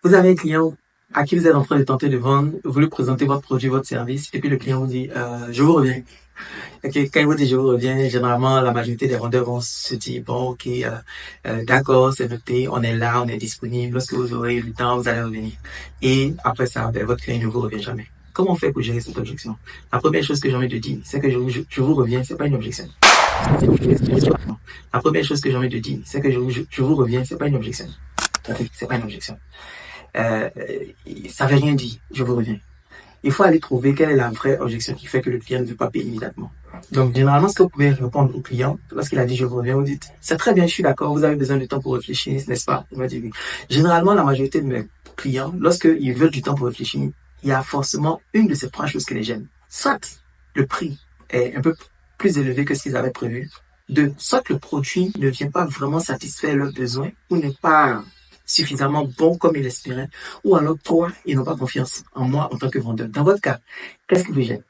Vous avez un client à qui vous êtes en train de tenter de vendre, vous lui présentez votre produit, votre service, et puis le client vous dit je vous reviens. Ok, quand il vous dit je vous reviens, généralement la majorité des vendeurs vont se dire bon ok, d'accord, c'est noté, on est là, on est disponible. Lorsque vous aurez eu le temps, vous allez revenir. Et après ça, ben, votre client ne vous revient jamais. Comment on fait pour gérer cette objection? La première chose que j'ai envie de dire, c'est que je vous reviens, c'est pas une objection. La première chose que j'ai envie de dire, c'est que je vous reviens, c'est pas une objection. Ok, c'est pas une objection. Euh, ça veut rien dire, je vous reviens. Il faut aller trouver quelle est la vraie objection qui fait que le client ne veut pas payer immédiatement. Donc, généralement, ce que vous pouvez répondre au client, lorsqu'il a dit je vous reviens, vous dites, c'est très bien, je suis d'accord, vous avez besoin de temps pour réfléchir, n'est-ce pas? Il va dire oui. Généralement, la majorité de mes clients, lorsqu'ils veulent du temps pour réfléchir, il y a forcément une de ces trois choses qui les gêne. Soit le prix est un peu plus élevé que ce qu'ils avaient prévu. Deux, soit le produit ne vient pas vraiment satisfaire leurs besoins ou n'est pas suffisamment bon comme ils l'espéraient, ou alors toi, ils n'ont pas confiance en moi en tant que vendeur. Dans votre cas, qu'est-ce qui vous gêne?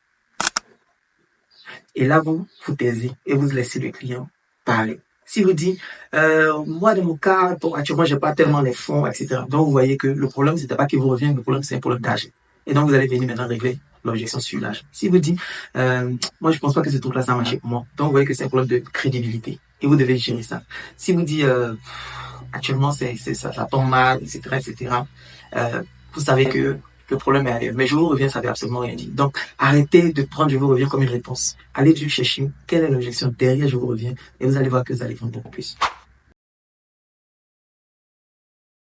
Et là, vous taisez et vous laissez le client parler. Si vous dites, moi, dans mon cas, bon, actuellement, j'ai pas tellement les fonds, etc. Donc, vous voyez que le problème, c'était pas qu'il vous revient, le problème, c'est un problème d'âge. Et donc, vous allez venir maintenant régler l'objection sur l'âge. Si vous dites, moi, je pense pas que ce truc-là, ça marche pour moi. Donc, vous voyez que c'est un problème de crédibilité. Et vous devez gérer ça. Si vous dites, actuellement, ça tombe mal, etc., etc., vous savez que le problème est ailleurs. Mais je vous reviens, ça veut absolument rien dire. Donc, arrêtez de prendre je vous reviens comme une réponse. Allez chercher quelle est l'objection derrière je vous reviens et vous allez voir que vous allez vendre beaucoup plus.